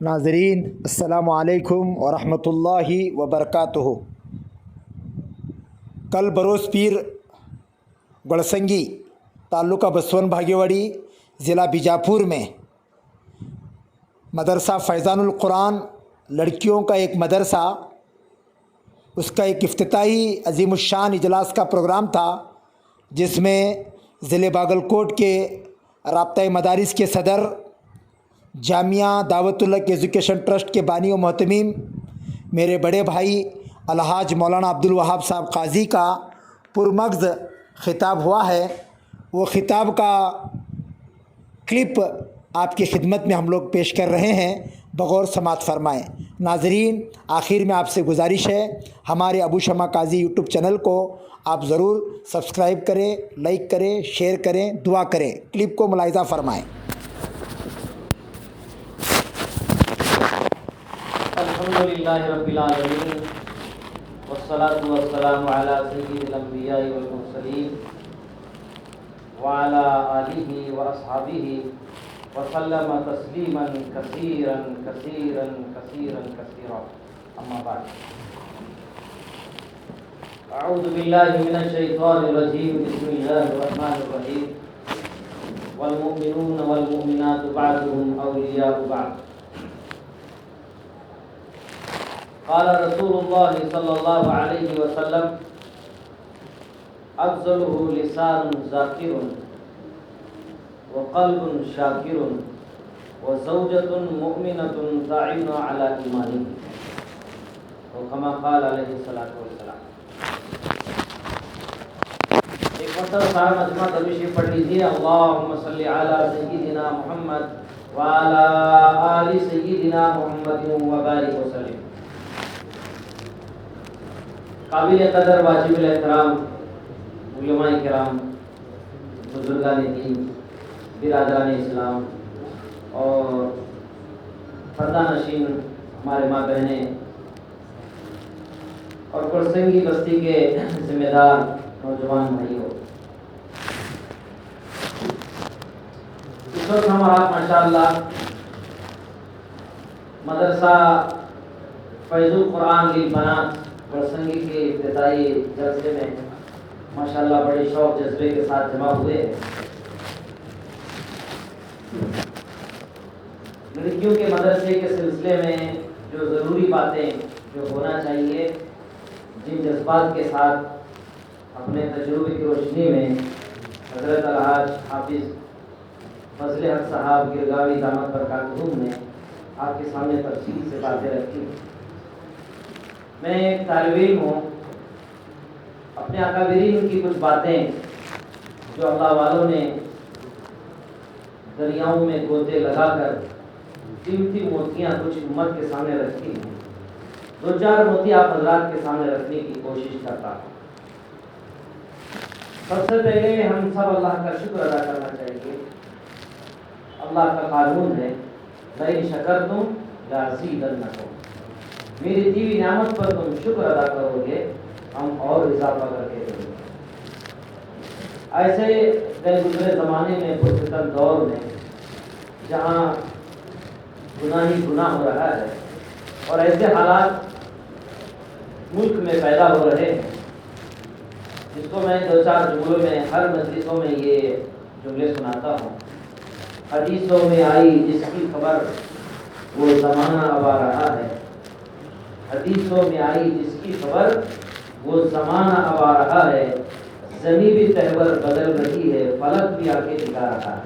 ناظرین السلام علیکم ورحمۃ اللہ وبرکاتہ۔ کل بروز پیر گڑسنگی تعلقہ بسون بھاگیواڑی ضلع بیجاپور میں مدرسہ فیضان القرآن لڑکیوں کا ایک مدرسہ، اس کا ایک افتتاحی عظیم الشان اجلاس کا پروگرام تھا، جس میں ضلع باگلکوٹ کے رابطہ مدارس کے صدر، جامعہ دعوت الحق ایجوکیشن ٹرسٹ کے بانی و محتمیم میرے بڑے بھائی الحاج مولانا عبدالوہاب صاحب قاضی کا پرمغز خطاب ہوا ہے۔ وہ خطاب کا کلپ آپ کی خدمت میں ہم لوگ پیش کر رہے ہیں، بغور سماعت فرمائیں۔ ناظرین، آخر میں آپ سے گزارش ہے، ہمارے ابو شمع قاضی یوٹیوب چینل کو آپ ضرور سبسکرائب کریں، لائک کریں، شیئر کریں، دعا کریں۔ کلپ کو ملاحظہ فرمائیں۔ الحمدللہ رب العالمین والصلاة والسلام علی سید الانبیاء والمرسلین وعلی آلہ واصحابہ وسلم تسلیما کثیرا کثیرا کثیرا کثیرا، اما بعد۔ اعوذ باللہ من الشیطان الرجیم، بسم اللہ الرحمن الرحیم۔ والمؤمنون والمؤمنات بعضهم اولیاء بعض۔ قال رسول اللہ صلی اللہ علیہ وسلم: افضلہ لسان ذاکر وقلب شاکر وزوجۃ مؤمنۃ تعین علی ایمانہ، او کما قال علیہ الصلوۃ والسلام۔ ایک مرتبہ سارا مجمع درود شریف پڑھ لیجیے۔ اللہم صلی علی سیدنا محمد وعلی آل سیدنا محمد وبارک وسلم۔ قابل قدر واجب الاحترام علماء کرام، بزرگان دین، برادران اسلام اور پردہ نشین ہمارے ماں بہنیں اور گڑسنگی بستی کے ذمہ دار نوجوان بھائیوں، اس وقت ہمارا ماشاءاللہ مدرسہ فیض القرآن للبنات گڑسنگی کے ابتدائی جلسے میں ماشاءاللہ بڑے شوق جذبے کے ساتھ جمع ہوئے ہیں۔ لڑکیوں کے مدرسے کے سلسلے میں جو ضروری باتیں جو ہونا چاہیے، جن جذبات کے ساتھ اپنے تجربے کی روشنی میں حضرت الحاج حافظ فضل حق صاحب گرگاوی دامت برکاتہم نے آپ کے سامنے تفصیل سے باتیں رکھی۔ میں ایک طالب علم ہوں، اپنے اکابرین کی کچھ باتیں جو اللہ والوں نے دریاؤں میں گوتے لگا کر قیمتی موتیاں کچھ امت کے سامنے رکھی ہیں، دو چار موتی آپ حضرات کے سامنے رکھنے کی کوشش کرتا ہوں۔ سب سے پہلے ہم سب اللہ کا شکر ادا کرنا چاہیے۔ اللہ کا قانون ہے، لئن شکرتم لازیدنکم، میری دی ہوئی نعمت پر تم شکر ادا کرو گے، ہم اور اضافہ کر کے دیں گے۔ ایسے گئے گزرے زمانے میں پرفتن دور میں جہاں گناہ ہی گناہ ہو رہا ہے اور ایسے حالات ملک میں پیدا ہو رہے ہیں، جس کو میں دو چار جملوں میں ہر مجلسوں میں یہ جملے سناتا ہوں۔ حدیثوں میں آئی جس کی خبر وہ زمانہ اب آ رہا ہے، حدیثوں میں آئی جس کی خبر وہ زمانہ اب آ رہا ہے، زمین بھی تہور بدل رہی ہے، فلک بھی آ کے دکھا رہا ہے۔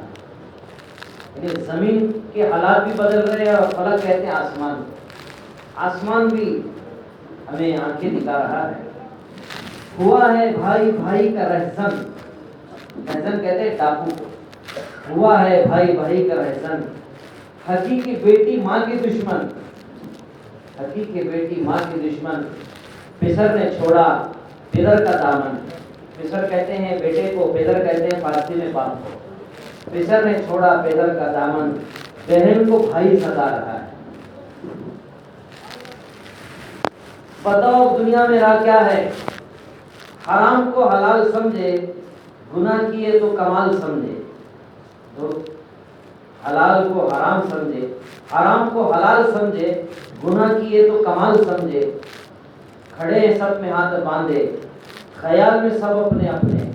یعنی زمین کے حالات بھی بدل رہے ہیں اور فلک کہتے ہیں آسمان، آسمان بھی ہمیں آنکھیں دکھا رہا ہے۔ ہوا ہے بھائی بھائی کا رہزن، رہزن کہتے ہیں ڈاکو کو، ہوا ہے بھائی بھائی کا رہزن، حقیقی بیٹی ماں کی دشمن، حقیقی بیٹی ماں کی دشمن، پسر نے چھوڑا پدر کا دامن، پسر کہتے ہیں بیٹے کو، پدر کہتے ہیں فارسی میں باپ کو، پسر نے چھوڑا پدر کا دامن، بہن کو بھائی ستا رہا ہے۔ بتاؤ دنیا میں راہ کیا ہے، حرام کو حلال سمجھے، گناہ کیے تو کمال سمجھے۔ تو حلال کو حرام سمجھے، حرام کو حلال سمجھے، گناہ کیے تو کمال سمجھے، کھڑے ہیں سب میں ہاتھ باندھے، خیال میں سب اپنے اپنے،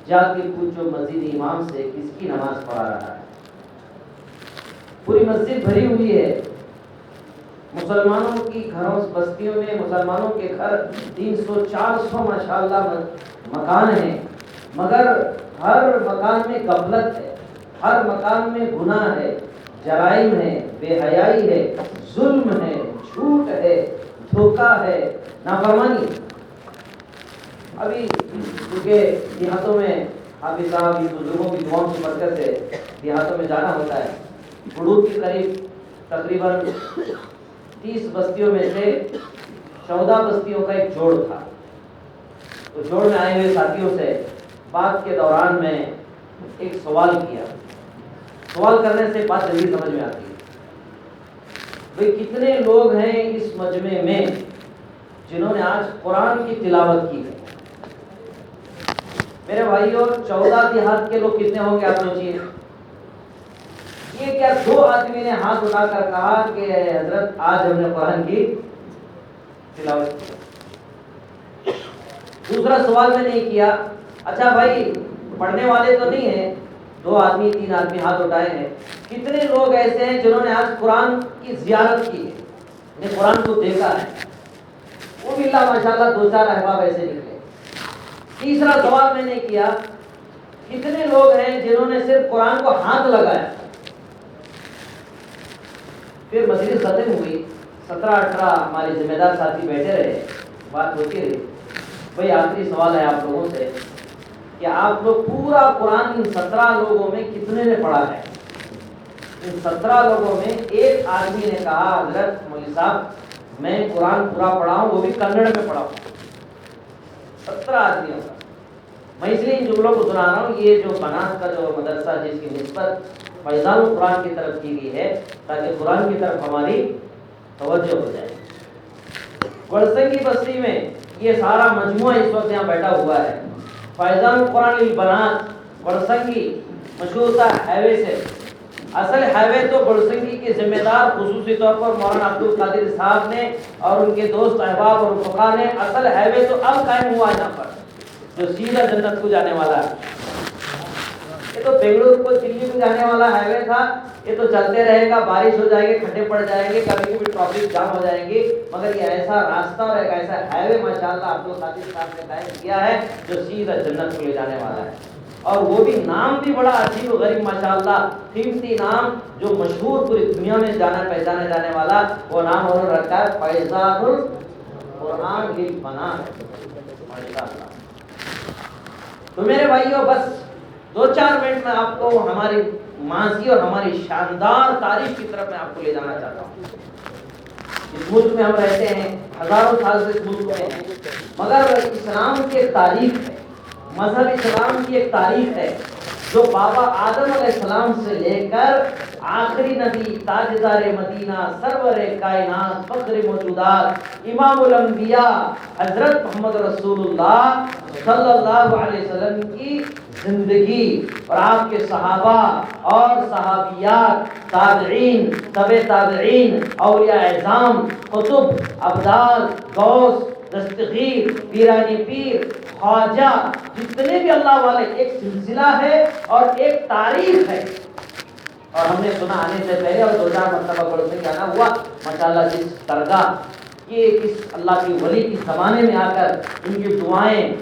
جا کے پوچھو مسجد امام سے کس کی نماز پڑھا رہا ہے۔ پوری مسجد بھری ہوئی ہے، مسلمانوں کی گھروں بستیوں میں مسلمانوں کے گھر 300-400 ماشاءاللہ مکان ہیں، مگر ہر مکان میں غفلت ہے، ہر مکان میں گناہ ہے، جرائم ہے، بے حیائی ہے، ظلم ہے، جھوٹ ہے، دھوکہ ہے، نافرمانی۔ ابھی کیونکہ دیہاتوں میں حافظ صاحب بزرگوں کی دعاؤں کی برکت سے دیہاتوں میں جانا ہوتا ہے، حدود کے قریب تقریباً 30 بستیوں میں سے 14 بستیوں کا ایک جوڑ تھا۔ تو جوڑ میں آئے ہوئے ساتھیوں سے بات کے دوران میں ایک سوال کیا، سوال کرنے سے بات جلدی سمجھ میں آتی ہے۔ بھئی کتنے لوگ ہیں اس مجمع میں جنہوں نے آج قرآن کی تلاوت کی ہے؟ میرے بھائیوں 14 دیہات کے لوگ کتنے ہوں گے آپ سوچیے؟ یہ کیا 2 آدمی نے ہاتھ اٹھا کر کہا کہ حضرت آج ہم نے قرآن کی تلاوت کی۔ دوسرا سوال میں نے کیا، اچھا بھائی پڑھنے والے تو نہیں ہیں، 2 آدمی 3 آدمی ہاتھ اٹھائے ہیں، کتنے لوگ ایسے ہیں جنہوں نے آج قرآن کی زیارت کی ہے، نے قرآن کو دیکھا ہے؟ وہ بھی اللہ ماشاءاللہ 2-4 احباب ایسے نکلے۔ تیسرا سوال میں نے کیا، کتنے لوگ ہیں جنہوں نے صرف قرآن کو ہاتھ لگایا؟ پھر مجلس ختم ہوئی، 17-18 ہمارے ذمہ دار ساتھی بیٹھے رہے، بات ہوتی رہی۔ بھئی آخری سوال ہے آپ لوگوں سے کہ آپ لوگ پورا قرآن ان 17 لوگوں میں کتنے نے پڑھا ہے؟ ان 17 لوگوں میں ایک آدمی نے کہا حضرت مولوی صاحب میں قرآن پورا پڑھا ہوں، وہ بھی کنڑ میں پڑھا ہوں۔ 17 آدمیوں کا۔ میں اس لیے ان جملوں کو سنا رہا ہوں، یہ جو بنات کا جو مدرسہ جس کی نسبت فیضان القرآن کی طرف کی گئی ہے تاکہ قرآن کی طرف ہماری توجہ ہو جائے۔ گڑسنگی بستی میں یہ سارا مجموعہ اس وقت یہاں بیٹھا ہوا ہے۔ فیضان القرآن البنات گڑسنگی مشہور تھا ہائی وے سے۔ اصل ہائی وے تو گڑسنگی کے ذمہ دار خصوصی طور پر مولانا عبد القادر صاحب نے اور ان کے دوست احباب اور رفقا نے، اصل ہائی وے تو اب قائم ہوا یہاں پر جو سیدھا جنت کو جانے والا ہے۔ یہ تو بنگلور کو دلی کو جانے والا ہائی وے تھا، یہ تو چلتے رہے گا، بارش ہو جائے گی، کھڈے پڑ جائیں گے، کبھی کبھی ٹریفک جام ہو جائے گی، مگر یہ ایسا راستہ اور ایک ایسا ہائی وے ماشاءاللہ عبد القادر صاحب نے قائم کیا ہے جو سیدھا جنت کو لے جانے والا ہے۔ اور وہ بھی نام بھی بڑا عجیب و غریب ماشاءاللہ، قیمتی نام جو مشہور پوری دنیا میں جانا پہچانا جانے والا، وہ نام انہوں نے رکھا ہے فیضان القرآن البنات ماشاءاللہ۔ تو میرے بھائیوں بس 2-4 منٹ میں آپ کو ہماری ماضی اور ہماری شاندار تاریخ کی طرف میں آپ کو لے جانا چاہتا ہوں۔ اس ملک میں ہم رہتے ہیں، ہزاروں سال سے اس ملک میں ہیں، مگر اسلام کی ایک تاریخ ہے، مذہب اسلام کی ایک تاریخ ہے جو بابا آدم علیہ السلام سے لے کر آخری نبی تاجدار مدینہ سرور کائنات فخر موجودات امام الانبیاء حضرت محمد رسول اللہ صلی اللہ علیہ وسلم کی زندگی اور آپ کے صحابہ اور صحابیات، تابعین، تبع تابعین، اولیاء اعظام، قطب، ابدال، غوث، دستگیر، پیرانی پیر، خواجہ، جتنے بھی اللہ والے، ایک سلسلہ ہے اور ایک تاریخ ہے۔ اور ہم نے سنا آنے سے پہلے اور 2000 مرتبہ پڑھنے کے آنا ہوا ماشاءاللہ جس درگاہ یہ کس اللہ کی ولی کی زمانے میں آ کر ان کی دعائیں،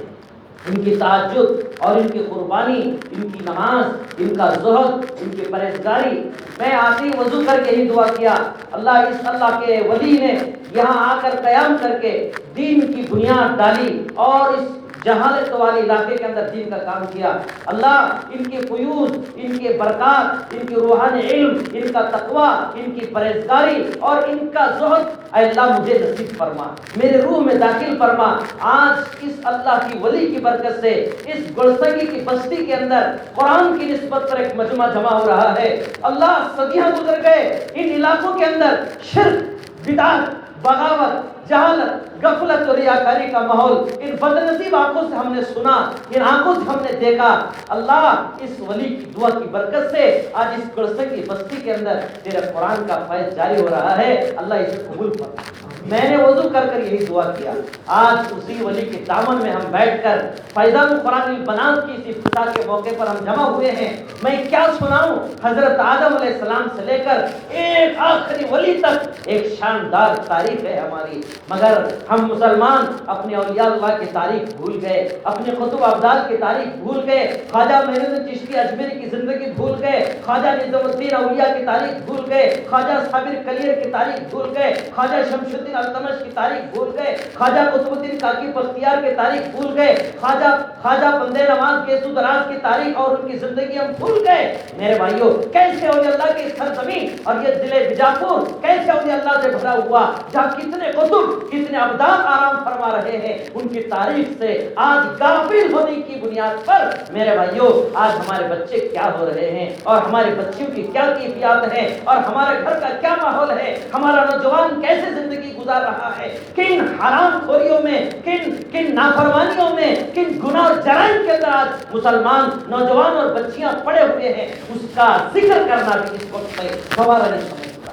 ان کی تہجد اور ان کی قربانی، ان کی نماز، ان کا زہد، ان کی پرہیزگاری، میں آتی وضو کر کے ہی دعا کیا اللہ اس اللہ کے ولی نے یہاں آ کر قیام کر کے دین کی بنیاد ڈالی اور اس جہالت والے علاقے کے اندر دین کا کام کیا، اللہ ان کے فیوز، ان کے برکات، ان کی روحانی علم، ان کا تقوی، ان کی پرہیزگاری اور ان کا زہد اے اللہ مجھے نصیب فرما، میرے روح میں داخل فرما۔ آج اس اللہ کی ولی کی برکت سے اس گڑسنگی کی بستی کے اندر قرآن کی نسبت پر ایک مجمع جمع ہو رہا ہے۔ اللہ صدیاں گزر گئے، ان علاقوں کے اندر شرک، بدعت، بغاوت، جہالت، غفلت اور ریاکاری کا ماحول ان بدنصیب آنکھوں سے ہم نے سنا، ان آنکھوں سے ہم نے دیکھا۔ اللہ اس ولی کی دعا کی برکت سے آج اس گڑسے کی بستی کے اندر تیرے قرآن کا فیض جاری ہو رہا ہے، اللہ اسے قبول فرما۔ میں نے وضو کر کر یہی دعا کیا، آج اسی ولی کے دامن میں ہم بیٹھ کر فیضان القرآن البنات کی اس افتتاح کے موقع پر ہم جمع ہوئے ہیں۔ میں کیا سناؤں، حضرت آدم علیہ السلام سے لے کر ایک آخری ولی تک ایک شاندار تاریخ ہے ہماری، مگر ہم مسلمان اپنے اولیاء اللہ کی تاریخ بھول گئے، اپنے قطب ابدال کی تاریخ بھول گئے، خواجہ معین الدین چشتی اجمیری کی زندگی بھول گئے، خواجہ نظام الدین اولیاء کی تاریخ بھول گئے، خواجہ صابر کلیر کی تاریخ بھول گئے، خواجہ شمس الدین التمش کی تاریخ بھول گئے، خواجہ قطب الدین کاکی بختیار کی تاریخ بھول گئے، خواجہ بندے نواز گیسو دراز کی تاریخ اور ان کی زندگی ہم بھول گئے۔ میرے بھائیوں، کیسے اولیاء اللہ کی سرزمین اور یہ ضلع بیجاپور کیسے اولیاء اللہ سے بھرا ہوا، جہاں کتنے قطب کتنے ابدال آرام فرما رہے ہیں، ان کی تاریخ سے آج غافل ہونے کی بنیاد پر میرے بھائیوں آج ہمارے بچے کیا ہو رہے ہیں اور ہمارے بچیوں کی کیا کیفیات ہیں اور ہمارے گھر کا کیا ماحول ہے، ہمارا نوجوان کیسے زندگی گزار رہا ہے، کن حرام خوریوں میں، کن نافرمانیوں میں، کن گناہ اور جرائم کے اندر آج مسلمان نوجوان اور بچیاں پڑے ہوئے ہیں، اس کا ذکر کرنا بھی اس وقت میں گوارا نہیں سمجھتا۔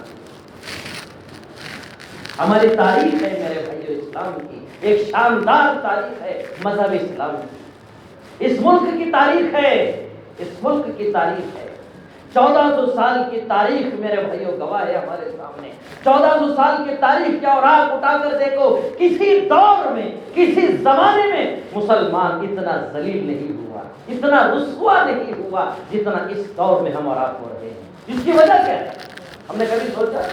ہماری تاریخ ہے میرے بھائیو اسلام کی، ایک شاندار تاریخ ہے مذہب اسلام کی، اس ملک کی تاریخ ہے، اس ملک کی تاریخ ہے، 1400 سال کی تاریخ میرے بھائیو گواہ ہے ہمارے سامنے۔ 1400 سال کی تاریخ کے اوراق اٹھا کر دیکھو، کسی دور میں کسی زمانے میں مسلمان اتنا ذلیل نہیں ہوا، اتنا رسوا نہیں ہوا جتنا اس دور میں ہم اوراق ہو رہے ہیں۔ اس کی وجہ کیا ہے؟ ہم نے کبھی سوچا؟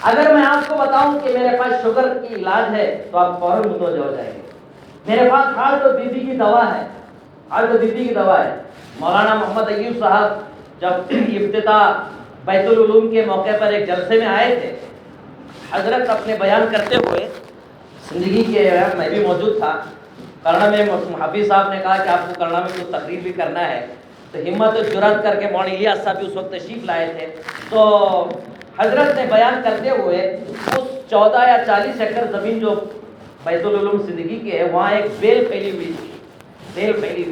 اگر میں آپ کو بتاؤں کہ میرے پاس شوگر کی علاج ہے تو آپ فوراً متوجہ ہو جائیں گے۔ میرے پاس ہارٹ اور بی پی کی دوا ہے، ہارٹ اور بی پی کی دوا ہے۔ مولانا محمد ایوب صاحب جب افتتاح بیت العلوم کے موقع پر ایک جلسے میں آئے تھے، حضرت اپنے بیان کرتے ہوئے زندگی کے میں بھی موجود تھا، کرنا میں حافظ صاحب نے کہا کہ آپ کو کرنا میں کچھ تقریر بھی کرنا ہے، تو ہمت و جرات کر کے مولانا الیاس صاحب بھی اس وقت تشریف لائے تھے، تو حضرت نے بیان کرتے ہوئے اس 14 یا 40 ایکڑ زمین جو بیت العلوم زندگی کے ہے وہاں ایک بیل پھیلی ہوئی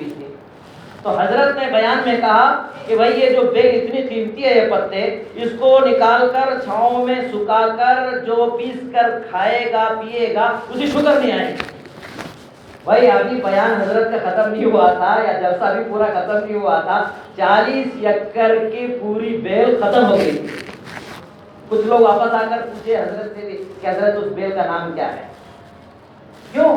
تھی، تو حضرت نے بیان میں کہا کہ بھائی یہ جو بیل اتنی قیمتی ہے، یہ پتے اس کو نکال کر چھاؤں میں سکھا کر جو پیس کر کھائے گا پیے گا اسے شکر نہیں آئے گی۔ بھائی ابھی بیان حضرت کا ختم نہیں ہوا تھا یا جلسہ بھی پورا ختم نہیں ہوا تھا، 40 ایکڑ کی پوری بیل ختم ہو گئی۔ کچھ لوگ واپس آ کر پوچھے حضرت سے کہ حضرت اس بیل کا نام کیا ہے؟ کیوں؟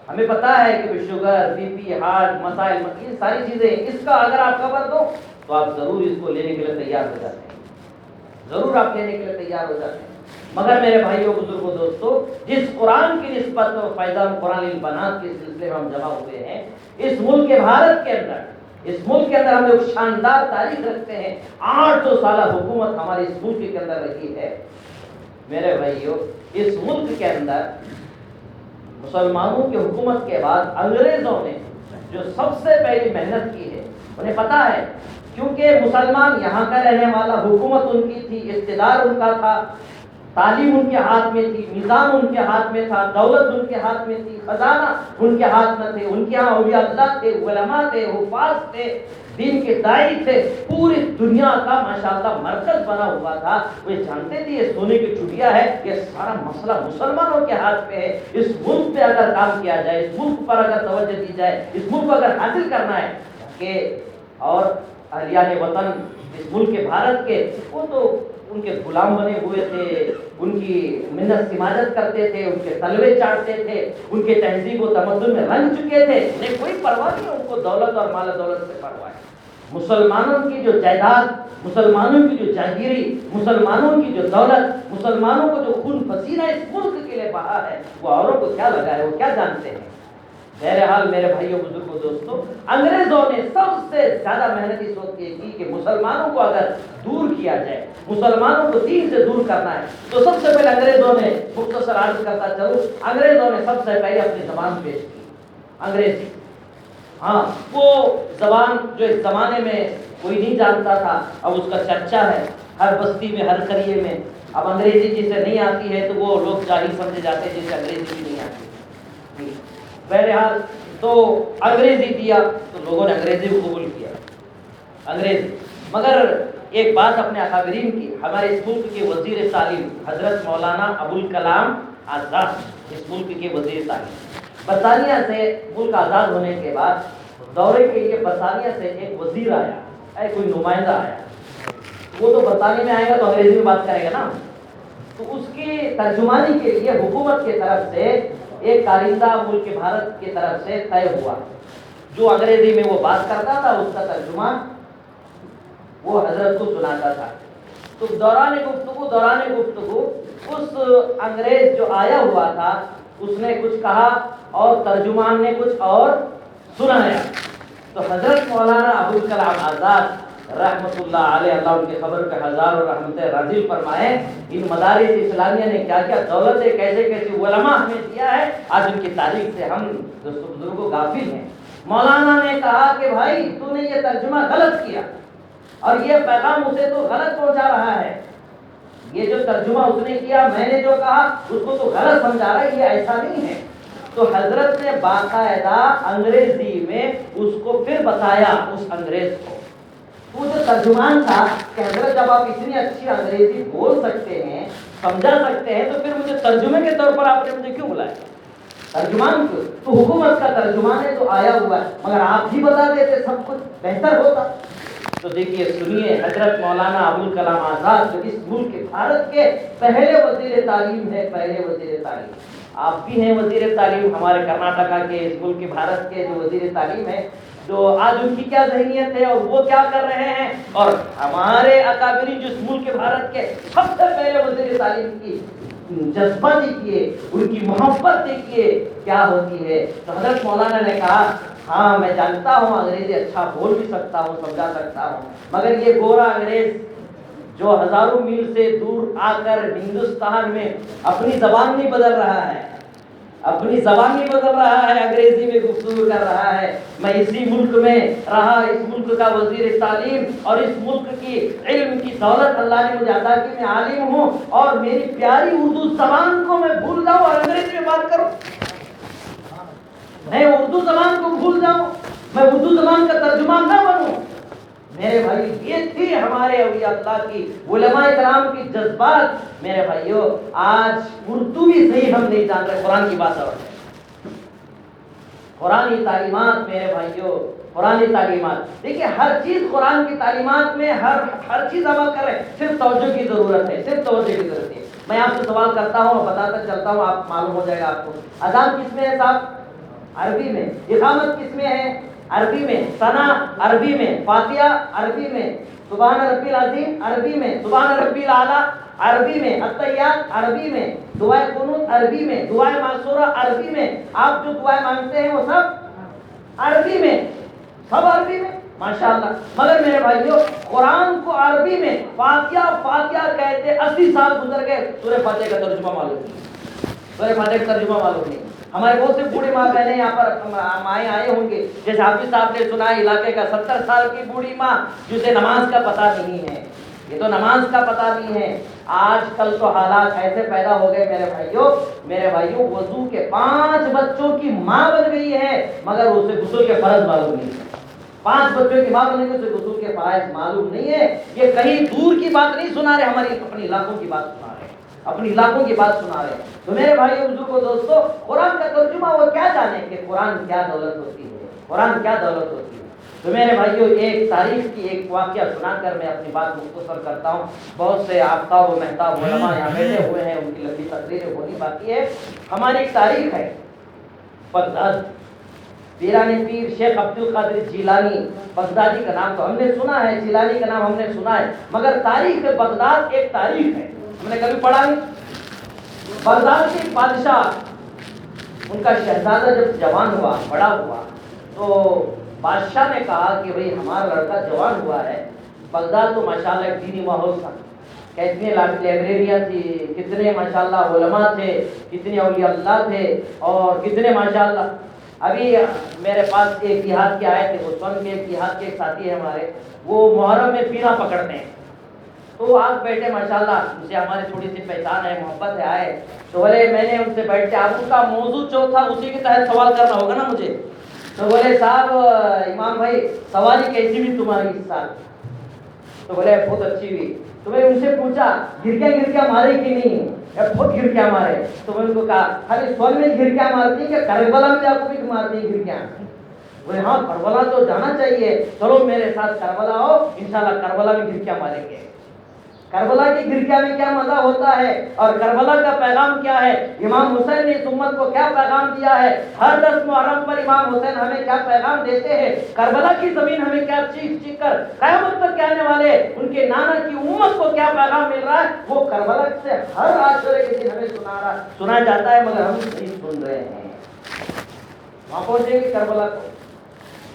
ہمیں پتا ہے کہ شوگر، بی پی، ہارٹ مسائل، یہ ساری چیزیں، اس کا اگر آپ خبر دو تو آپ ضرور اس کو لینے کے لیے تیار ہو جاتے ہیں، ضرور آپ لینے کے لیے تیار ہو جاتے ہیں۔ مگر میرے بھائیوں بزرگوں دوستو، جس قرآن کی نسبت اور فیضان قرآن البنات کے سلسلے میں ہم جمع ہوئے ہیں، اس ملک کے بھارت کے اندر، اس ملک کے اندر ہم ایک شاندار تاریخ رکھتے ہیں، 800 سالہ حکومت ہمارے اس ملک کے اندر رہی ہے۔ میرے بھائیوں، اس ملک کے اندر مسلمانوں کی حکومت کے بعد انگریزوں نے جو سب سے پہلی محنت کی ہے، انہیں پتا ہے کیونکہ مسلمان یہاں کا رہنے والا، حکومت ان کی تھی، اقتدار ان کا تھا، تعلیم ان کے ہاتھ میں تھی، نظام ان کے ہاتھ میں تھا، دولت ان کے ہاتھ میں تھی، خزانہ ان کے ہاتھ میں تھے، ان کے ہاں اولیاء اللہ تھے، علماء تھے، حفاظ تھے، دین کے داعی تھے، پوری دنیا کا ماشاءاللہ مرکز بنا ہوا تھا۔ وہ جانتے تھے یہ سونے کی چڑیا ہے، یہ سارا مسئلہ مسلمانوں کے ہاتھ پہ ہے، اس ملک پہ اگر کام کیا جائے، اس ملک پر اگر توجہ دی جائے، اس ملک کو اگر حاصل کرنا ہے کہ اور اہلیان وطن اس ملک کے بھارت کے، وہ تو ان کے غلام بنے ہوئے تھے، ان کی منت سماجت کرتے تھے، ان کے تلوے چاٹتے تھے، ان کے تہذیب و تمدن میں رنگ چکے تھے، انہیں کوئی پرواہ نہیں، ان کو دولت اور مال دولت سے پرواہ ہے۔ مسلمانوں کی جو جائیداد، مسلمانوں کی جو جاگیری، مسلمانوں کی جو دولت، مسلمانوں کو جو خون پسینہ اس ملک کے لیے بہا ہے، وہ اوروں کو کیا لگا ہے، وہ کیا جانتے ہیں۔ بہرحال میرے بھائیوں بزرگوں دوستوں، انگریزوں نے سب سے زیادہ محنت اس وقت یہ کی کہ مسلمانوں کو اگر دور کیا جائے، مسلمانوں کو دین سے دور کرنا ہے، تو سب سے پہلے انگریزوں نے، مختصر عرض کرتا چلوں، انگریزوں نے سب سے پہلے اپنی زبان پیش کی، انگریزی۔ ہاں، وہ زبان جو اس زمانے میں کوئی نہیں جانتا تھا، اب اس کا چرچا ہے ہر بستی میں، ہر قریے میں، اب انگریزی جسے نہیں آتی ہے تو وہ لوگ جاہل سمجھے جاتے ہیں جسے انگریزی بھی نہیں آتی. بہرحال تو انگریزی دیا تو لوگوں نے انگریزی کو قبول کیا انگریزی. مگر ایک بات اپنے اکابرین کی، ہمارے اس ملک کے وزیر تعلیم حضرت مولانا ابوالکلام آزاد، اس ملک کے وزیر تعلیم، برطانیہ سے ملک آزاد ہونے کے بعد دورے کے لیے برطانیہ سے ایک وزیر آیا، کوئی نمائندہ آیا. وہ تو برطانیہ میں آئے گا تو انگریزی میں بات کرے گا نا، تو اس کی ترجمانی کے لیے حکومت کی طرف سے ایک کارندہ ملک بھارت کی طرف سے طے ہوا، جو انگریزی میں وہ بات کرتا تھا اس کا ترجمہ وہ حضرت کو سناتا تھا. تو دوران گفتگو اس انگریز جو آیا ہوا تھا اس نے کچھ کہا اور ترجمان نے کچھ اور سنایا. تو حضرت مولانا ابوالکلام آزاد رحمۃ اللہ علیہ، اللہ ان کی خبر پہ ہزاروں رحمتیں نازل فرمائے، ان مدارس اسلامیہ نے کیا کیا دولتیں کیسے کیسے علماء ہمیں دیا ہے، آج ان کی تاریخ سے ہم دوستوں بزرگوں غافل ہیں. مولانا نے کہا کہ بھائی تو نے یہ ترجمہ غلط کیا اور یہ پیغام اسے تو غلط پہنچا رہا ہے. یہ جو ترجمہ اس نے کیا، میں نے جو کہا اس کو تو غلط سمجھا رہا ہے، یہ ایسا نہیں ہے. تو حضرت نے باقاعدہ انگریزی میں اس کو پھر بتایا اس انگریز کو. وہ جو ترجمان تھا کہ حضرت جب آپ اتنی اچھی انگریزی بول سکتے ہیں، سمجھا سکتے ہیں، تو پھر مجھے ترجمے کے طور پر آپ نے مجھے کیوں بلایا؟ ترجمان کیوں؟ تو حکومت کا ترجمان ہے تو آیا ہوا ہے، مگر آپ ہی بتا دیتے سب کچھ بہتر ہوتا. تو دیکھیے سنیے، حضرت مولانا ابوالکلام آزاد جو اس ملک بھارت کے پہلے وزیر تعلیم ہے، پہلے وزیر تعلیم. آپ بھی ہیں وزیر تعلیم، ہمارے کرناٹکا کے اس ملک بھارت کے جو وزیر تعلیم ہے، تو آج ان کی کیا ذہنیت ہے اور وہ کیا کر رہے ہیں، اور ہمارے اکابرین جو اس ملک بھارت کے سب سے پہلے وزیر تعلیم کی جذبہ دیکھیے، ان کی محبت دیکھیے کیا ہوتی ہے. تو حضرت مولانا نے کہا ہاں میں جانتا ہوں انگریزی اچھا بول بھی سکتا ہوں، سمجھا سکتا ہوں، مگر یہ گورا انگریز جو ہزاروں میل سے دور آ کر ہندوستان میں اپنی زبان نہیں بدل رہا ہے، اپنی زبان نہیں بدل رہا ہے، انگریزی میں گفتگو کر رہا ہے. میں اسی ملک میں رہا، اس ملک کا وزیر تعلیم اور اس ملک کی علم کی دولت اللہ نے مجھے عطا کی، میں عالم ہوں اور میری پیاری اردو زبان کو میں بھول جاؤں اور انگریزی میں بات کروں، میں اردو زبان کو بھول جاؤں، میں اردو زبان کا ترجمان نہ بنوں. میرے بھائی یہ تھی ہمارے اولیاء اللہ کی، علماء کرام کی جذبات. میرے بھائیو آج اردو بھی صحیح ہم نہیں جان رہے، قرآن کی بات اور ہے. قرآن کی تعلیمات میرے بھائیو، قرآن کی تعلیمات دیکھیے، ہر چیز قرآن کی تعلیمات میں ہر چیز عمل کر رہے ہیں، صرف توجہ کی ضرورت ہے، صرف توجہ کی ضرورت ہے. میں آپ سے سوال کرتا ہوں، بتاتا چلتا ہوں، آپ معلوم ہو جائے گا آپ کو. اذان کس میں ہے صاحب؟ عربی میں. اقامت کس میں ہے؟ عربی میں. ثنا عربی میں. فاتحہ عربی میں. سبحان ربی العظیم عربی میں. سبحان ربی الاعلیٰ عربی میں. التحیات عربی میں. دعائے قنوت عربی میں. دعائے معصورہ عربی میں. آپ جو دعائیں مانگتے ہیں وہ سب عربی میں، سب عربی میں، ماشاءاللہ. مگر میرے بھائیو قرآن کو عربی میں فاتحہ کہتے 80 سال گزر گئے، سورہ فاتحہ کا ترجمہ معلوم نہیں، سورہ فاتحہ کا ترجمہ معلوم نہیں. ہمارے بہت سے بوڑھی ماں بہنیں یہاں پر مائیں آئے ہوں گے، جیسے حافظ صاحب نے سنا علاقے کا 70 سال کی بوڑھی ماں جسے نماز کا پتہ نہیں ہے. یہ تو نماز کا پتہ نہیں ہے. آج کل تو حالات ایسے پیدا ہو گئے میرے بھائیوں وضو کے 5 بچوں کی ماں بن گئی ہے، مگر اسے غسل کے فرض معلوم نہیں ہے. 5 بچوں کی ماں بن گئی، اسے غسل کے فرائض معلوم نہیں ہے. یہ کہیں دور کی بات نہیں سنا رہے، ہماری اپنی علاقوں کی بات سنا رہے، اپنی علاقوں کی بات سنا رہے. تو میرے بھائیو بزرگوں دوستو، قرآن کا ترجمہ وہ کیا جانے کہ قرآن کیا دولت ہوتی ہے، قرآن کیا دولت ہوتی ہے. تو میرے بھائیو ایک تاریخ کی ایک واقعہ سنا کر میں اپنی بات مختصر کرتا ہوں. بہت سے آفتاب و مہتاب علماء یہاں بیٹھے ہوئے ہیں، ان کی لمبی تقریریں ہونی باقی ہے. ہماری ایک تاریخ ہے بغداد. پیران پیر شیخ عبد القادر جیلانی بغدادی کا نام تو ہم نے سنا ہے، جیلانی کا نام ہم نے سنا ہے، مگر تاریخ بغداد ایک تاریخ ہے، ہم نے کبھی پڑھا نہیں. بغداد کے بادشاہ، ان کا شہزادہ جب جوان ہوا، بڑا ہوا، تو بادشاہ نے کہا کہ بھئی ہمارا لڑکا جوان ہوا ہے. بغداد تو ماشاءاللہ ایک دینی ماحول تھا، کتنے لائبریریاں تھی، کتنے ماشاءاللہ علماء تھے، کتنے اولیاء اللہ تھے، اور کتنے ماشاءاللہ. ابھی میرے پاس ایک دیہات کے آئے تھے، اس وقت کے ایک دیہات کے ایک ساتھی ہیں ہمارے، وہ محرم میں پیرا پکڑتے ہیں. تو وہ آگ بیٹھے ماشاءاللہ، ان سے ہماری تھوڑی سی پہچان ہے، محبت ہے، آئے تو بولے میں نے ان سے بیٹھ کے آپ کا موضوع جو تھا اسی کے تحت سوال کرنا ہوگا نا مجھے. تو بولے صاحب امام بھائی سواری کیسی بھی تمہاری اس سال؟ تو بولے بہت اچھی ہوئی. تو میں ان سے پوچھا گھرکیاں مارے کہ نہیں؟ بہت گھرکیاں مارے. تو میں ان کو کہا خالی سول میں گھرکیاں مارتی کہ کربلا میں جا کو بھی مارتی گھرکیاں؟ بولے ہاں کربلا تو جانا چاہیے، چلو میرے ساتھ کربلا ہو، انشاءاللہ کربلا میں گھرکیاں ماریں گے. کربلا کی گھرکیاں میں کیا مزہ ہوتا ہے اور کربلا کا پیغام کیا ہے، امام حسین نے اس امت کو کیا پیغام دیا ہے، ہر 10 محرم پر امام حسین ہمیں کیا پیغام دیتے ہیں، کربلا کی زمین ہمیں کیا چیخ چیخ کر قیامت تک کے آنے والے ان کے نانا کی امت کو کیا پیغام مل رہا ہے، وہ کربلا سے ہر عاشورے کے دن ہمیں سنا جاتا ہے، مگر ہم نہیں سن رہے ہیں. وہاں پہنچیں گے کربلا کو.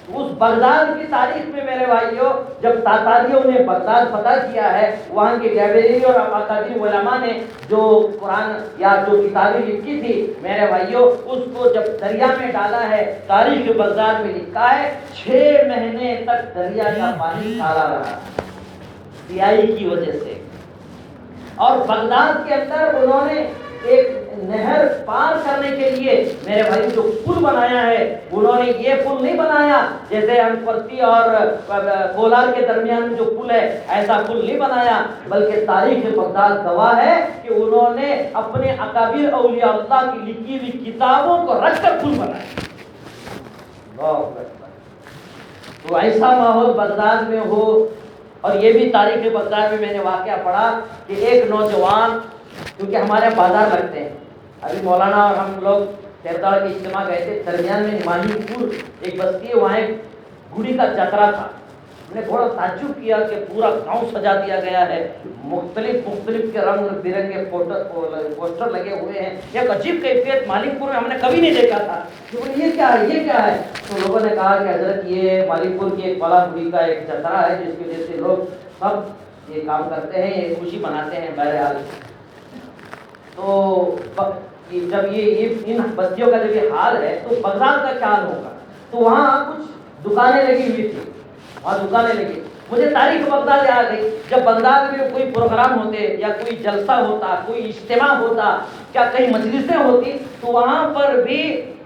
اس بغداد کی تاریخ میں میرے بھائیوں جب تاتاریوں نے بغداد فتح کیا ہے، وہاں کے لائبریری اور اکابر علماء نے جو قرآن یا جو کتابیں لکھی تھی میرے بھائیوں، اس کو جب دریا میں ڈالا ہے، تاریخ بغداد میں لکھا ہے 6 مہینے تک دریا کا پانی کالا رہا سیاہی کی وجہ سے. اور بغداد کے اندر انہوں نے ایک نہر پار کرنے کے لیے میرے بھائی جو پل بنایا ہے، انہوں نے یہ پل نہیں بنایا جیسے انپرتی اور کولار کے درمیان جو پل ہے ایسا پل نہیں بنایا، بلکہ تاریخ بغداد گواہ ہے کہ انہوں نے اپنے اکابر اولیاء اللہ کی لکھی ہوئی کتابوں کو رکھ کر پل بنایا. تو ایسا ماحول بغداد میں ہو. اور یہ بھی تاریخ بغداد میں نے واقعہ پڑھا کہ ایک نوجوان، کیونکہ ہمارے بازار لگتے ہیں، ابھی مولانا اور ہم لوگ تیرداڑ کے اجتماع گئے تھے، درمیان میں نماہی پور ایک بستی ہے، وہاں ایک گڑی کا چترا تھا. ہم نے بڑا تعجب کیا کہ پورا گاؤں سجا دیا گیا ہے، مختلف کے رنگ برنگے پوسٹر لگے ہوئے ہیں، ایک عجیب کیفیت مالک پور میں ہم نے کبھی نہیں دیکھا تھا. یہ کیا ہے، یہ کیا ہے؟ تو لوگوں نے کہا کہ حضرت یہ مالک پور کی ایک بڑا گڑی کا ایک چترا ہے، جس کی وجہ سے لوگ سب یہ کام کرتے ہیں، یہ خوشی مناتے ہیں. بہرحال تو جب یہ ان بستیوں کا جب یہ حال ہے تو بغداد کا کیا حال ہوگا. تو وہاں کچھ دکانیں لگی ہوئی تھی، وہاں دکانیں لگی. مجھے تاریخ بغداد یاد گئی، جب بغداد میں کوئی پروگرام ہوتے یا کوئی جلسہ ہوتا، کوئی اجتماع ہوتا، کیا کہیں مجلسیں ہوتی، تو وہاں پر بھی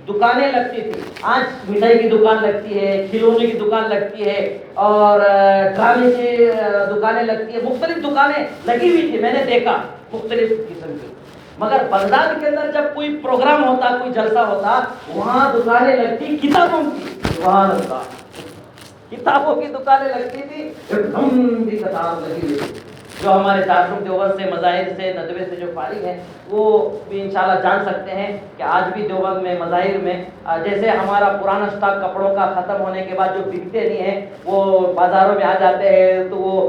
دکانیں لگتی تھی. آج مٹھائی کی دکان لگتی ہے، کھلونے کی دکان لگتی ہے، اور ڈرامے کی دکانیں لگتی ہے، مختلف دکانیں لگی ہوئی تھی، میں نے دیکھا مختلف قسم کی. مگر بغداد کے اندر جب کوئی پروگرام ہوتا، کوئی جلسہ ہوتا، وہاں دکانیں لگتی کتابوں کی. سبحان اللہ، کتابوں کی دکانیں لگتی تھی، ایک لمبی کتاب لگی ہوئی تھی. جو ہمارے دارالعلوم دیوبند سے، مظاہر سے، ندوے سے جو فارغ ہیں وہ بھی انشاءاللہ جان سکتے ہیں کہ آج بھی دیوبند میں مظاہر میں جیسے ہمارا پرانا اسٹاک کپڑوں کا ختم ہونے کے بعد جو بکتے نہیں ہیں وہ بازاروں میں آ جاتے ہیں، تو وہ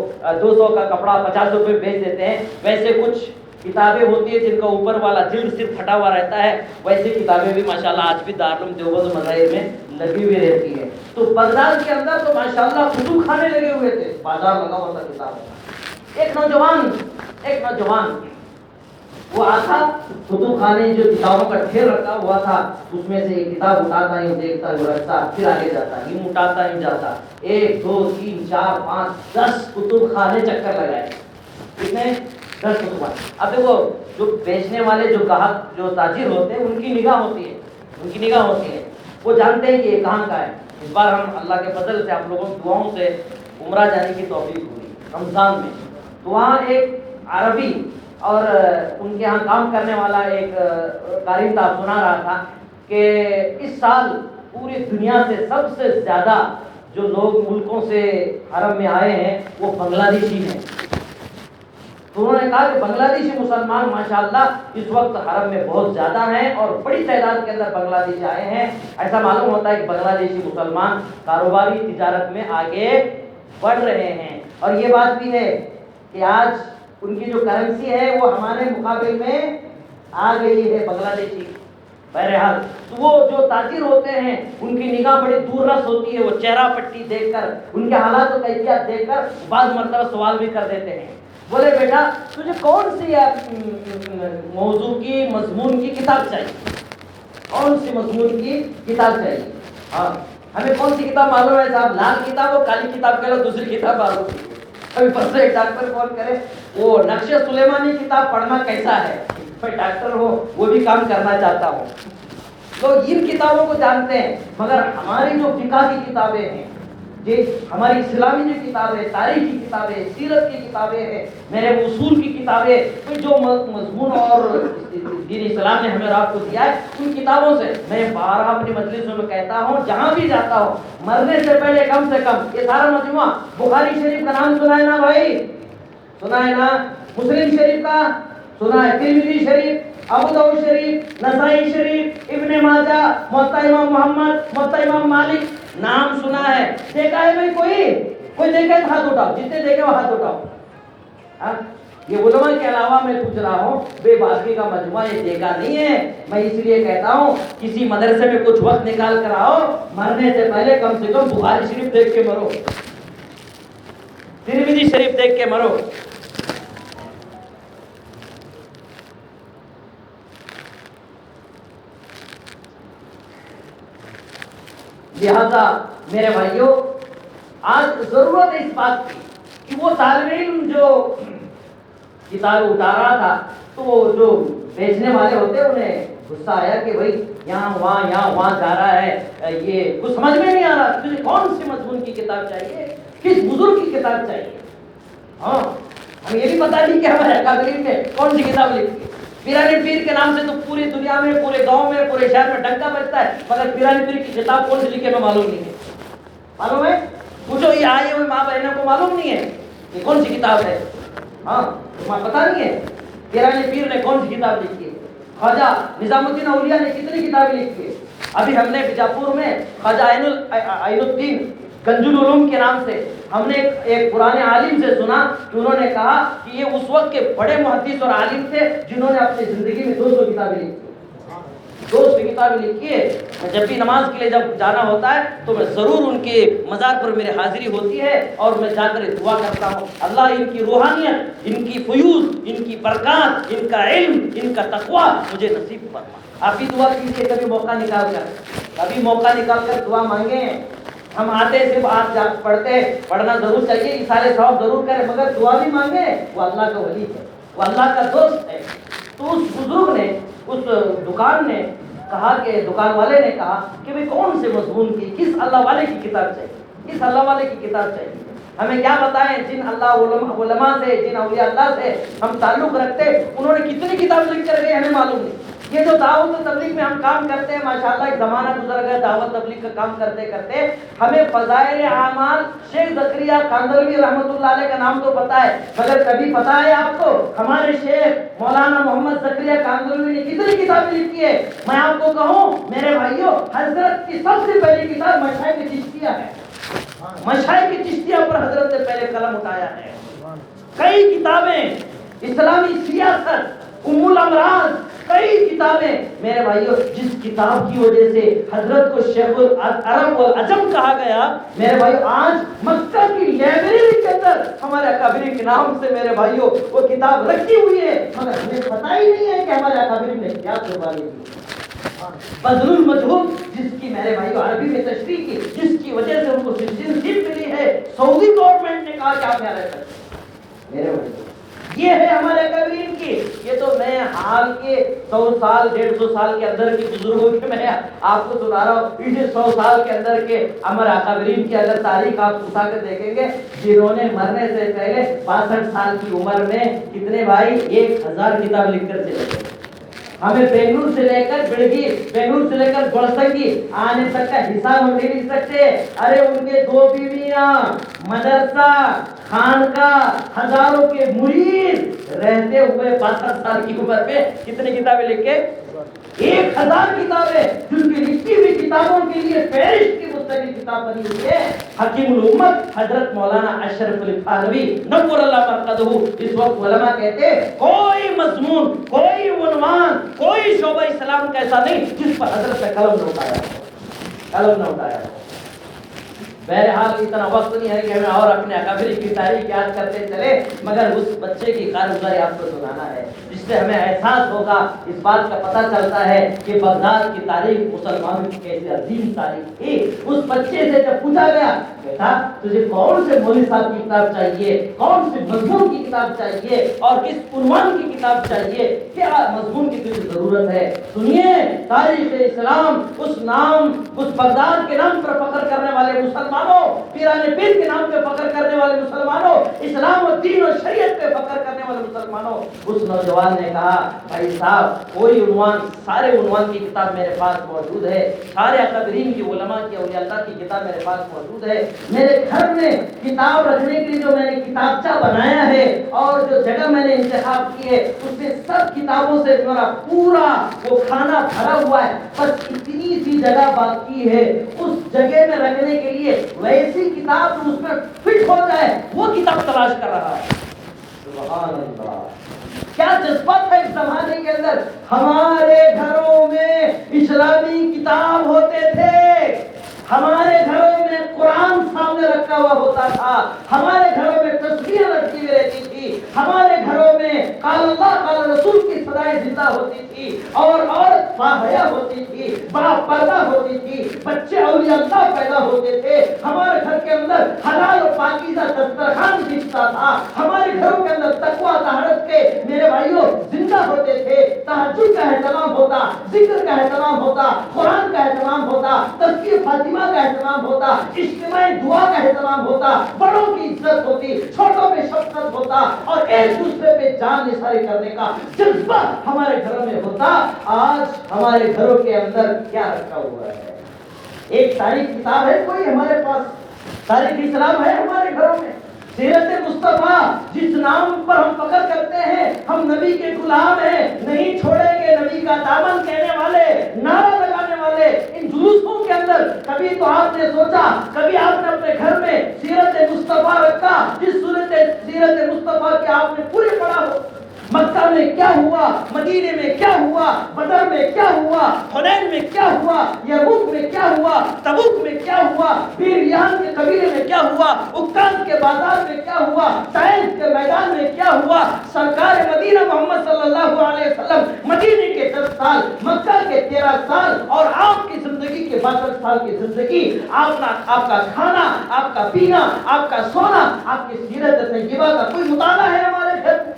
200 کا کپڑا 50 روپے بیچ دیتے ہیں، ویسے کچھ کتابیں ہوتی ہیں جن کا اوپر والا جلد صرف پھٹا ہوا رہتا ہے، ویسے کتابیں بھی ماشاءاللہ آج بھی دارالعلوم دیوبند مظاہر میں لگی ہوئی رہتی ہے. تو بغداد کے اندر تو ماشاءاللہ کتب خانے لگے ہوئے تھے، بازار لگا ہوا تھا کتابوں کا. ایک نوجوان وہ آتا، کتب خانے جو کتابوں کا ڈھیر رکھا ہوا تھا اس میں سے ایک کتاب اٹھاتا ہی دیکھتا ہی رکھتا، پھر آگے جاتا، ہی اٹھاتا ہی جاتا. 1 2 3 4 5 10 کتب خانے چکر لگائے. کتنے؟ 10 کتب خانے. اب دیکھو جو بیچنے والے جو گاہک جو تاجر ہوتے ہیں ان کی نگاہ ہوتی ہے، وہ جانتے ہیں کہ یہ کہاں کا ہے. اس بار ہم اللہ کے فضل سے آپ لوگوں کی دعاؤں سے عمرہ جانے کی توفیق ہوئی رمضان میں. تو وہاں ایک عربی اور ان کے ہاں کام کرنے والا ایک قاری صاحب سنا رہا تھا کہ اس سال پوری دنیا سے سب سے زیادہ جو لوگ ملکوں سے حرم میں آئے ہیں وہ بنگلہ دیشی ہیں. تو انہوں نے کہا کہ بنگلہ دیشی مسلمان ماشاءاللہ اس وقت حرم میں بہت زیادہ ہیں اور بڑی تعداد کے اندر بنگلہ دیش آئے ہیں. ایسا معلوم ہوتا ہے کہ بنگلہ دیشی مسلمان کاروباری تجارت میں آگے بڑھ رہے ہیں. اور یہ بات بھی ہے کہ آج ان کی جو کرنسی ہے وہ ہمارے مقابل میں آ گئی ہے بنگلہ دیشی. بہرحال تو وہ جو تاجر ہوتے ہیں ان کی نگاہ بڑی دور رس ہوتی ہے، وہ چہرہ پٹی دیکھ کر، ان کے حالات و کیفیات دیکھ کر بعض مرتبہ سوال بھی کر دیتے ہیں. بولے بیٹا تجھے کون سی موضوع کی مضمون کی کتاب چاہیے، کون سی مضمون کی کتاب چاہیے؟ ہاں ہمیں کون سی کتاب معلوم ہے صاحب، لال کتاب اور کالی کتاب کے علاوہ دوسری کتاب معلوم ہے. ابھی پرسوں ایک ڈاکٹر فون کرے وہ نقش سلیمانی کتاب پڑھنا کیسا ہے، میں ڈاکٹر ہوں وہ بھی کام کرنا چاہتا ہوں. تو ان کتابوں کو جانتے ہیں، مگر ہماری جو فقہ کی کتابیں ہیں، ہماری اسلامی جو کتابیں، تاریخ کی کتابیں، سیرت کی کتابیں ہیں، میرے اصول کی کتابیں، جو مضمون اور دین اسلام نے ہمیں آپ کو دیا ہے، ان کتابوں سے میں بارہا اپنی مجلسوں میں کہتا ہوں، جہاں بھی جاتا ہوں، مرنے سے پہلے کم سے کم یہ سارا مجموعہ بخاری شریف کا نام سنا ہے نا بھائی، سنا ہے نا، مسلم شریف کا سنا ہے، ترمذی شریف، ابو داؤد شریف، نسائی شریف، ابن ماجہ، موطا امام محمد، موطا امام مالک، نام سنا ہے، دیکھا ہے بھائی کوئی دیکھا ہے تو ہاتھ اٹھاؤ، جتنے دیکھے وہ ہاتھ اٹھاؤ. یہ علماء کے علاوہ میں پوچھ رہا ہوں، بے باقی کا مجموعہ یہ دیکھا نہیں ہے. میں اس لیے کہتا ہوں کسی مدرسے میں کچھ وقت نکال کر آؤ، مرنے سے پہلے کم سے کم بخاری شریف دیکھ کے مرو، ترمذی شریف دیکھ کے مرو. لہذا میرے بھائیوں، آج ضرورت ہے اس بات کی کہ وہ طالب علم جو کتاب اٹھا رہا تھا، تو وہ جو بیچنے والے ہوتے انہیں غصہ آیا کہ بھائی یہاں وہاں جا رہا ہے، یہ کچھ سمجھ میں نہیں آ رہا، تجھے کون سی مضمون کی کتاب چاہیے، کس بزرگ کی کتاب چاہیے. ہاں، ہمیں یہ بھی پتا نہیں کہ ہمارے اکابرین نے کون سی کتاب لکھی. پیرانی پیر کے نام سے تو پوری دنیا میں، پورے گاؤں میں، پورے شہر میں ڈنکا بجتا ہے، مگر پیرانی پیر کی کتاب کون سی لکھی ہے معلوم نہیں ہے. معلوم ہے؟ پوچھو یہ آئے ہوئے ماں بہنوں کو معلوم نہیں ہے یہ کون سی کتاب ہے. ہاں، پتا نہیں ہے پیرانی پیر نے کون سی کتاب لکھی ہے. خواجہ نظام الدین اولیاء نے کتنی کتابیں لکھی ہے. ابھی ہم نے بیجاپور میں خواجہ عین الدین کنز العلوم کے نام سے ہم نے ایک پرانے عالم سے سنا کہ انہوں نے کہا کہ یہ اس وقت کے بڑے محدث اور عالم تھے جنہوں نے اپنی زندگی میں 200 کتابیں لکھی. 200 کتابیں لکھی ہے. میں جب بھی نماز کے لیے جب جانا ہوتا ہے تو میں ضرور ان کے مزار پر میری حاضری ہوتی ہے اور میں جا کر دعا کرتا ہوں، اللہ ان کی روحانیت، ان کی فیوض، ان کی برکات، ان کا علم، ان کا تقوی مجھے نصیب فرما. آپ بھی دعا کیجیے، کبھی موقع نکال کر دعا مانگیں. ہم آتے صرف آپ پڑھنا ضرور چاہیے، اثارے ثواب ضرور کریں، مگر دعا بھی مانگیں. وہ اللہ کا ولی ہے، وہ اللہ کا دوست ہے. تو اس بزرگ نے، اس دکان نے کہا کہ دکان والے نے کہا کہ بھئی کون سے مضمون کی، کس اللہ والے کی کتاب چاہیے، کس اللہ والے کی کتاب چاہیے. ہمیں کیا بتائیں، جن اللہ علماء سے، جن اولیاء اللہ سے ہم تعلق رکھتے، انہوں نے کتنی کتاب لکھ کر گئے ہمیں معلوم نہیں. یہ جو دعوت و تبلیغ میں ہم کام کرتے ہیں، ماشاءاللہ ایک زمانہ گزر گیا دعوت تبلیغ کا کام کرتے کرتے، ہمیں فضائل اعمال شیخ زکریا کاندھلوی رحمۃ اللہ علیہ کا نام تو پتا ہے، مگر کبھی پتا ہے آپ کو ہمارے شیخ مولانا محمد زکریا کاندھلوی نے کتنی کتابیں لکھی ہے. میں آپ کو کہوں میرے بھائیوں، حضرت کی سب سے پہلی کتاب مشائخ چشتیہ ہے. مشائخ چشتیہ پر حضرت نے پہلے قلم اٹھایا ہے. کئی کتابیں، اسلامی سیاست، ام الامراض، کئی کتابیں میرے بھائیوں، جس کتاب کی وجہ سے حضرت کو شیخ العرب والعجم کہا گیا. میرے بھائیوں، آج مکہ کی لائبریری کے اندر ہمارے اکابرین کے نام سے میرے بھائیوں وہ کتاب رکھی ہوئی ہے، مگر ہمیں پتہ ہی نہیں ہے کہ ہمارے اکابرین نے کیا قربانی کی. بذل المجہول، جس کی میرے بھائیوں عربی میں تشریح کی، جس کی وجہ سے ان کو سٹیزنشپ ملی ہے، سعودی گورنمنٹ نے کہا کہ آپ یہاں رہ سکتے. میرے بھائیوں، یہ ہے ہمارے اکابرین کی. یہ تو میں حال کے 100 سال 150 سال کے اندر کی بزرگوں کی میں آپ کو سنا رہا ہوں. پچھلے 100 سال کے اندر کے ہمارے اکابرین کی اگر تاریخ آپ اٹھا کر دیکھیں گے، جنہوں نے مرنے سے پہلے 65 سال کی عمر میں کتنے بھائی 1000 کتاب لکھ کر چلے گئے. ہمیں بنگلور سے لے کر بڑگی، بنگلور سے لے کر گڑسنگی آنے تک کا حساب ہم نہیں لکھ سکتے. ارے ان کے 2 بیویاں، مدرسہ، خانقاہ، ہزاروں کے مرید رہتے ہوئے 62 سال کی عمر میں کتنی کتابیں لکھے؟ 1000 کتابیں. جن کی لکھی ہوئی کتابوں کے لیے فہرست کی مستقل کتاب بنی ہوئی ہے. حکیم الامت حضرت مولانا اشرف علی تھانوی نور اللہ مرقدہ، اس وقت علماء کہتے کوئی مضمون، کوئی عنوان، کوئی شعبہ اسلام کا ایسا نہیں جس پر حضرت نے قلم نہ اٹھایا. بہرحال اتنا وقت نہیں ہے کہ ہمیں اور اپنے اکابرین کی تاریخ یاد کرتے چلے، مگر اس بچے کی کارگزاری آپ کو سنانا ہے جس سے ہمیں احساس ہوگا، اس بات کا پتہ چلتا ہے کہ بغداد کی تاریخ مسلمانوں کی کیسے عظیم تاریخ تھی۔ اس بچے سے جب پوچھا گیا بیٹا تجھے کون سے مولوی صاحب کی کتاب چاہیے، کون سے مضمون کی کتاب چاہیے اور کس عنوان کی کتاب چاہیے، کیا مضمون کی تجھے ضرورت ہے، سنیے تاریخ اسلام اس بغداد کے نام پر فخر کرنے والے مسلمانوں، پیران پیر کے نام پہ فخر کرنے والے مسلمانوں، اسلام و دین و شریعت پہ فخر کرنے والے مسلمانوں۔ اس نوجوان نے کہا بھائی صاحب کوئی عنوان، سارے عنوان کی کتاب میرے پاس موجود ہے، سارے اکابرین کی علماء کی اولیاء اللہ کی کتاب میرے پاس موجود ہے، میرے گھر میں کتاب رکھنے کے لیے جو میں نے کتابچہ بنایا ہے اور جو جگہ میں نے انتخاب کی ہے اس میں سب کتابوں سے میرا پورا وہ کھانا بھرا ہوا ہے، بس اتنی سی جگہ باقی ہے، اس جگہ میں رکھنے کے لیے ویسی کتاب جو اس میں فٹ ہو جائے وہ کتاب تلاش کر رہا ہے۔ سبحان اللہ، کیا جذبات ہے اس زمانے کے اندر۔ ہمارے گھروں میں اسلامی کتاب ہوتے تھے، ہمارے گھروں میں قرآن سامنے رکھا ہوا ہوتا تھا، ہمارے گھروں میں تسبیح رکھی ہوئی رہتی تھی، ہمارے گھروں میں قال اللہ قال رسول کی صدائیں زندہ ہوتی تھی، اور عورت باحیا ہوتی تھی، با پردہ ہوتی تھی، بچے اولیاء اللہ پیدا ہوتے تھے، ہمارے گھر کے اندر حلال و پاکیزہ دسترخوان بچتا تھا، ہمارے گھروں کے اندر تقویٰ طہارت کے میرے بھائیوں زندہ ہوتے تھے، تہجد کا اہتمام ہوتا، ذکر کا اہتمام ہوتا، قرآن کا اہتمام ہوتا، تذکیر فاطمہ کا اہتمام ہوتا، اجتماعی دعا کا اہتمام ہوتا، بڑوں کی عزت ہوتی، چھوٹوں پہ شفقت ہوتا، اور ایک دوسرے پہ جان نثاری کرنے کا جذبہ ہمارے گھروں میں ہوتا۔ آج ہمارے گھروں کے اندر کیا رکھا ہوا ہے؟ ایک تاریخ کتاب ہے کوئی ہمارے پاس، تاریخ اسلام ہے ہمارے گھروں میں، سیرت مصطفیٰ جس نام پر ہم فخر کرتے ہیں، ہم نبی کے غلام ہیں، نہیں چھوڑیں گے نبی کا دامن کہنے والے، نعرہ لگانے والے، ان جلوسوں کے اندر کبھی تو آپ نے سوچا، کبھی آپ نے اپنے گھر میں سیرت مصطفیٰ رکھا، جس سیرت مصطفیٰ کے آپ نے پورے پڑھا ہو، مکہ میں کیا ہوا، مدینے میں کیا ہوا، بدر میں کیا ہوا، حنین میں کیا ہوا، یرموک میں کیا ہوا، تبوک میں کیا ہوا، بیریان کے قبیلے میں کیا ہوا، عکاظ کے بازار میں کیا ہوا، طائف کے میدان میں کیا ہوا، سرکار مدینہ محمد صلی اللہ علیہ وسلم مدینے کے 10 سال، مکہ کے 13 سال اور آپ کی زندگی کے 62 سال کی زندگی، آپ کا کھانا، آپ کا پینا، آپ کا سونا، آپ کی سیرت طیبہ کا کوئی مطالعہ ہے ہمارے گھر میں؟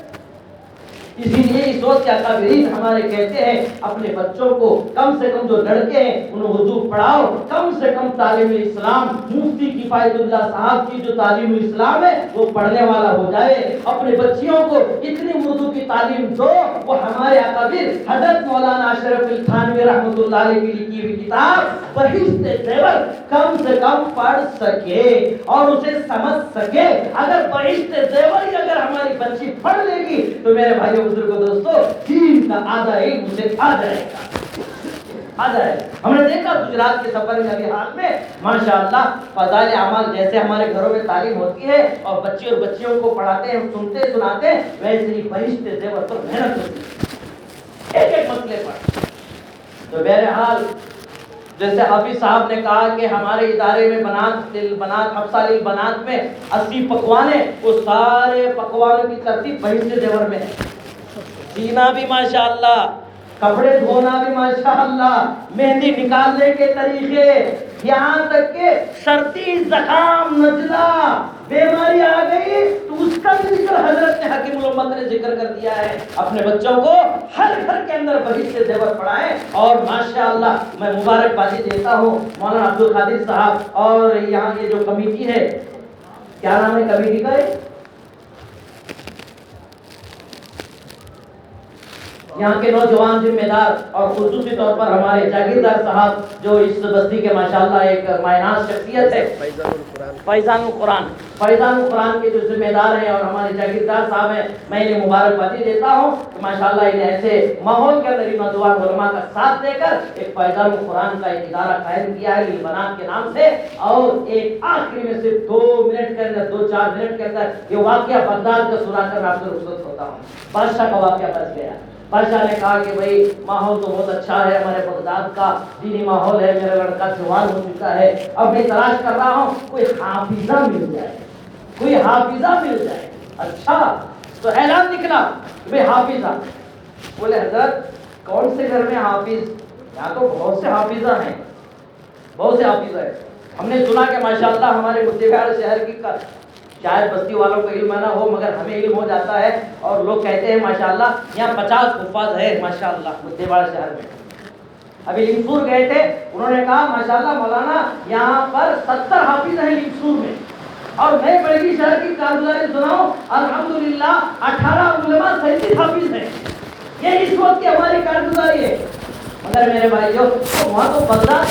اسی لیے اس وقت کے اکابرین ہمارے کہتے ہیں اپنے بچوں کو کم سے کم جو لڑکے ہیں انہیں اردو پڑھاؤ، کم سے کم تعلیم اسلام، مفتی کفایت اللہ صاحب کی جو تعلیم اسلام ہے وہ پڑھنے والا ہو جائے، اپنے بچیوں کو اتنی اردو کی تعلیم دو وہ ہمارے اکابر حضرت مولانا اشرف علی تھانوی رحمۃ اللہ علیہ کی لکھی ہوئی کتاب بہشت زیور کم سے کم پڑھ سکے اور اسے سمجھ سکے۔ اگر بہشت زیور ہی اگر ہماری بچی پڑھ لے گی تو میرے بھائیوں بزرگوں دوستو دین کا آدھا علم اسے آ جائے گا، آ جائے گا۔ ہم نے دیکھا گجرات کے سفر میں ابھی حال میں ماشاءاللہ فضائل اعمال جیسے ہمارے گھروں میں تعلیم ہوتی ہے اور بچے اور بچیوں کو پڑھاتے ہیں، سنتے سناتے ہیں، ویسے ہی بہشت زیور پر محنت ہوتی ہے ایک ایک مسئلے پر۔ تو بہرحال جیسے حافظ صاحب نے کہا کہ ہمارے ادارے میں بنات افصال البنات میں 80 پکوان ہیں، وہ سارے پکوانوں کی ترتیب بہشت زیور میں ہے، سینا بھی ماشاءاللہ، کپڑے دھونا بھی ماشاءاللہ، مہندی نکالنے کے طریقے، یہاں تک کہ سردی زکام نزلہ بیماری آ گئی تو اس کا بھی ذکر حضرت حکیم الامت نے ذکر کر دیا ہے۔ اپنے بچوں کو ہر گھر کے اندر بہشت زیور پڑھائیں، اور ماشاءاللہ میں مبارکبادی دیتا ہوں مولانا عبد القادر صاحب اور یہاں یہ جو کمیٹی ہے، کیا نام ہے کمیٹی کا ہے؟ یہاں کے نوجوان ذمہ دار اور خصوصی طور پر ہمارے جاگیردار صاحب جو اس بستی کے ماشاءاللہ ایک مائناز شخصیت ہے، فیضان القرآن کے جو ذمہ دار ہیں اور ہمارے جاگیردار صاحب ہیں، میں انہیں مبارکبادی دیتا ہوں کہ ماشاءاللہ انہیں ایسے ماحول کے اندر نوجوان علماء کا ساتھ دے کر ایک فیضان القرآن کا ایک ادارہ قائم کیا ہے للبنات کے نام سے۔ اور ایک آخری میں صرف 2 منٹ کے اندر 2-4 منٹ کے اندر یہ واقعہ بغداد کا سنا کر آپ سے رخصت ہوتا ہوں۔ بادشاہ کا واقعہ بچ گیا، بادشاہ نے کہا کہ بھئی ماحول تو بہت اچھا ہے ہمارے بغداد کا، دینی ماحول ہے، میرا لڑکا جوان ہو چکا ہے، اب میں تلاش کر رہا ہوں کوئی حافظہ مل جائے، کوئی حافظہ مل جائے۔ اچھا تو اعلان نکلا کہ بھئی حافظہ، بولے حضرت کون سے گھر میں حافظ؟ یہاں تو بہت سے حافظہ ہیں، بہت سے حافظہ ہیں. ہم نے سنا کہ ماشاءاللہ ہمارے مدیبہار شہر کی شاید بستی والوں کو علم نہ ہو مگر ہمیں علم ہو جاتا ہے، اور لوگ کہتے ہیں ماشاءاللہ یہاں 50 حفاظ ہے ماشاءاللہ مدیبہار شہر میں. ابھی لنگسور گئے تھے، انہوں نے کہا ماشاءاللہ مولانا یہاں پر 70 حافظ ہیں لنگسور میں. اور میں بڑی شہر کی کارگزاری سناؤں، الحمدللہ 18 علماء 37 حافظ ہیں. یہ اس وقت کی ہماری کارگزاری ہے. مگر میرے بھائیوں وہاں تو بغداد